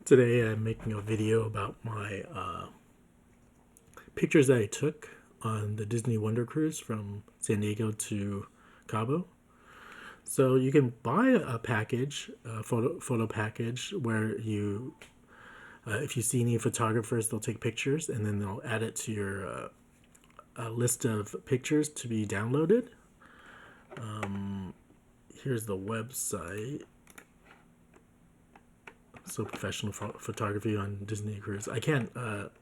Today I'm making a video about my pictures that I took on the Disney Wonder Cruise from San Diego to Cabo. So you can buy a package, a photo package, where if you see any photographers, they'll take pictures and then they'll add it to your list of pictures to be downloaded. Here's the website. So professional photography on Disney Cruise. I can't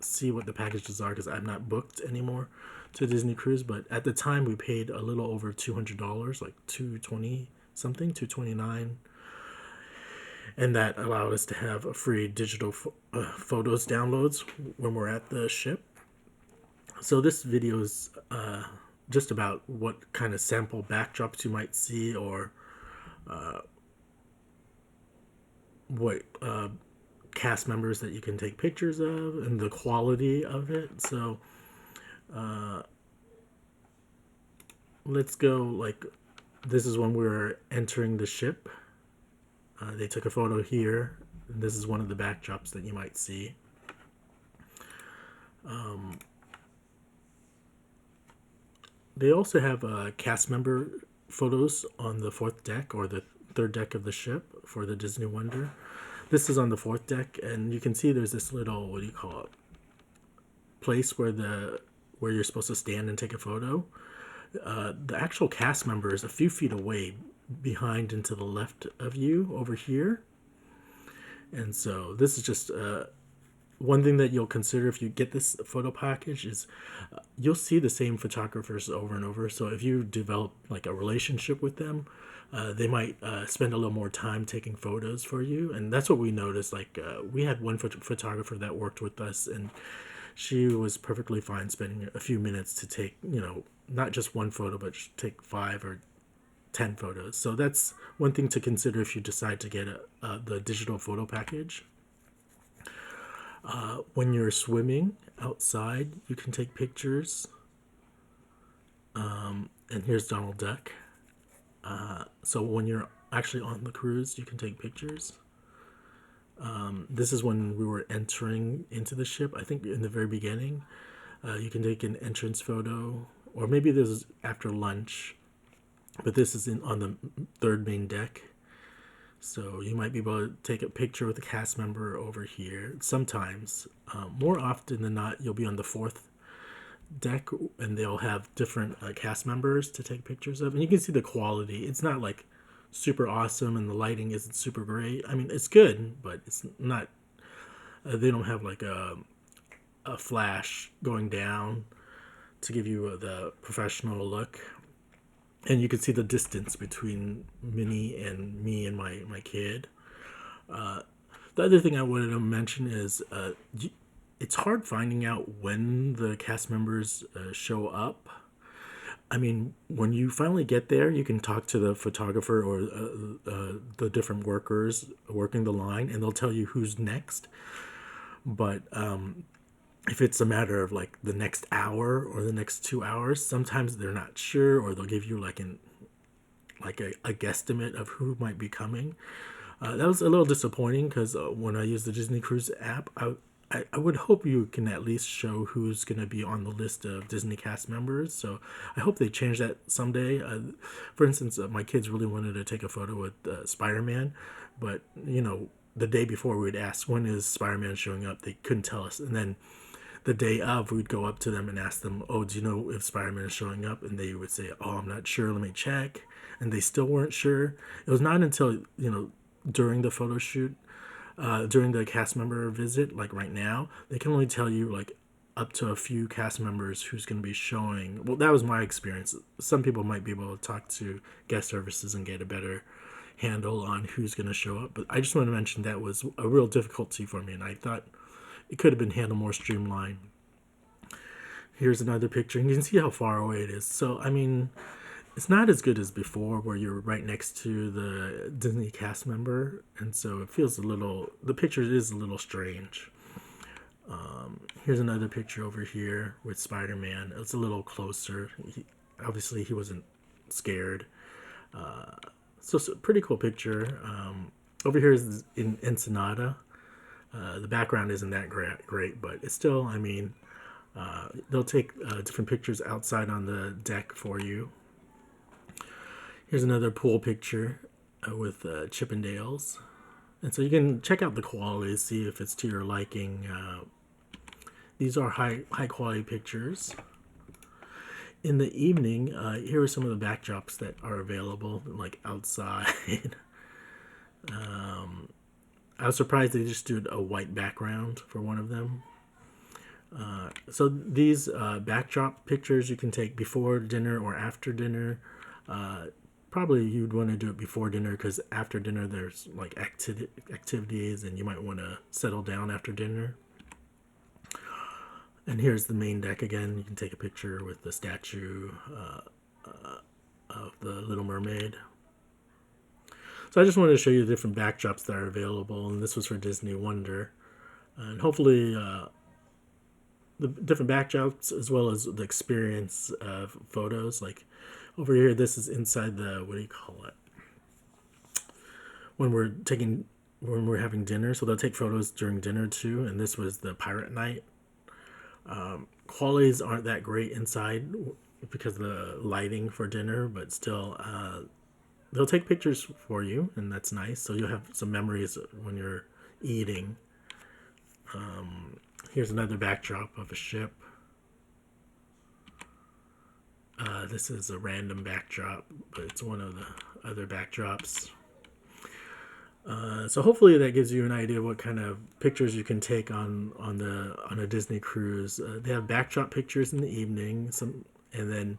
see what the packages are because I'm not booked anymore to Disney Cruise. But at the time, we paid a little over $200, like $220 something, $229, and that allowed us to have a free digital photos downloads when we're at the ship. So this video is just about what kind of sample backdrops you might see, or what cast members that you can take pictures of, and the quality of it. So let's go. Like, this is when we were entering the ship. They took a photo here, and this is one of the backdrops that you might see. They also have cast member photos on the fourth deck, or the third deck of the ship for the Disney Wonder. This is on the fourth deck, and you can see there's this little, what do you call it, place where you're supposed to stand and take a photo. The actual cast member is a few feet away, behind and to the left of you over here. And so this is just one thing that you'll consider if you get this photo package is you'll see the same photographers over and over. So if you develop like a relationship with them, they might spend a little more time taking photos for you. And that's what we noticed. Like we had one photographer that worked with us, and she was perfectly fine spending a few minutes to take, not just one photo, but take 5 or 10 photos. So that's one thing to consider if you decide to get the digital photo package. When you're swimming outside, you can take pictures. And here's Donald Duck. So when you're actually on the cruise, you can take pictures. This is when we were entering into the ship. I think in the very beginning, you can take an entrance photo, or maybe this is after lunch. But this is on the third main deck. So you might be able to take a picture with a cast member over here. Sometimes, more often than not, you'll be on the fourth deck, and they'll have different cast members to take pictures of. And you can see the quality. It's not like super awesome, and the lighting isn't super great. I mean, it's good, but it's not. They don't have like a flash going down to give you the professional look. And you can see the distance between Minnie and me and my kid. The other thing I wanted to mention is it's hard finding out when the cast members show up. I mean, when you finally get there, you can talk to the photographer or the different workers working the line, and they'll tell you who's next. But if it's a matter of like the next hour or the next 2 hours, sometimes they're not sure, or they'll give you like a guesstimate of who might be coming. That was a little disappointing because when I use the Disney Cruise app, I would hope you can at least show who's going to be on the list of Disney cast members. So I hope they change that someday. For instance, my kids really wanted to take a photo with Spiderman, but the day before we'd ask, when is Spiderman showing up? They couldn't tell us. And then the day of, we'd go up to them and ask them, oh, do you know if Spider-Man is showing up? And they would say, oh, I'm not sure, let me check. And they still weren't sure. It was not until, during the photo shoot, during the cast member visit, like right now, they can only tell you like up to a few cast members who's going to be showing. Well, that was my experience. Some people might be able to talk to guest services and get a better handle on who's going to show up. But I just want to mention that was a real difficulty for me, and I thought it could have been handled more streamlined. Here's another picture, and you can see how far away it is. So, I mean, it's not as good as before, where you're right next to the Disney cast member, and so it feels the picture is a little strange. Here's another picture over here with Spider-Man. It's a little closer. Obviously, he wasn't scared. So it's a pretty cool picture. Over here is in Ensenada. The background isn't that great, but it's still, I mean, they'll take different pictures outside on the deck for you. Here's another pool picture with Chippendales. And so you can check out the quality, see if it's to your liking. These are high quality pictures. In the evening, here are some of the backdrops that are available, like outside. I was surprised they just did a white background for one of them. So these backdrop pictures you can take before dinner or after dinner. Probably you'd want to do it before dinner because after dinner there's like activities and you might want to settle down after dinner. And here's the main deck again. You can take a picture with the statue of the Little Mermaid. So I just wanted to show you the different backdrops that are available, and this was for Disney Wonder. And hopefully the different backdrops as well as the experience of photos. Like over here, this is inside the, what do you call it? When we're having dinner, so they'll take photos during dinner too. And this was the Pirate Night. Qualities aren't that great inside because of the lighting for dinner, but still, they'll take pictures for you, and that's nice. So you'll have some memories when you're eating. Here's another backdrop of a ship. This is a random backdrop, but it's one of the other backdrops. So hopefully that gives you an idea of what kind of pictures you can take on a Disney cruise. They have backdrop pictures in the evening, and then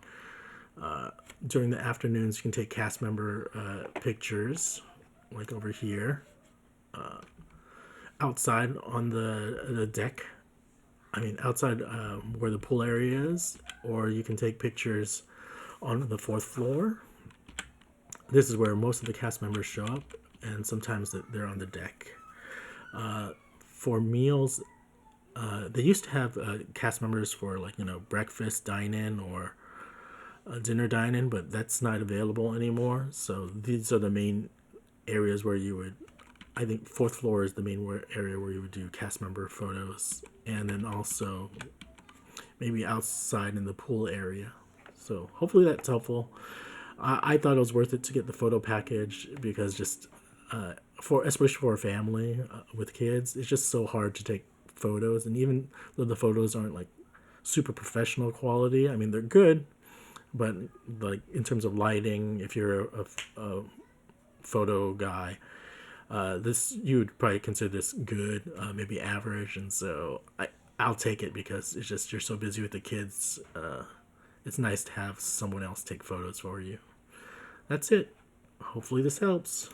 during the afternoons you can take cast member pictures, like over here, outside on the deck. I mean, outside where the pool area is, or you can take pictures on the fourth floor. This is where most of the cast members show up, and sometimes they're on the deck. For meals, they used to have cast members for, like, breakfast dine-in or dinner dine-in, but that's not available anymore. So these are the main areas where you would, I think fourth floor is the main area where you would do cast member photos, and then also maybe outside in the pool area. So hopefully that's helpful. I thought it was worth it to get the photo package because just especially for a family with kids, it's just so hard to take photos. And even though the photos aren't like super professional quality, I mean they're good, but like in terms of lighting, if you're a photo guy, this you would probably consider this good, maybe average. And so I'll take it because it's just you're so busy with the kids. It's nice to have someone else take photos for you. That's it. Hopefully this helps.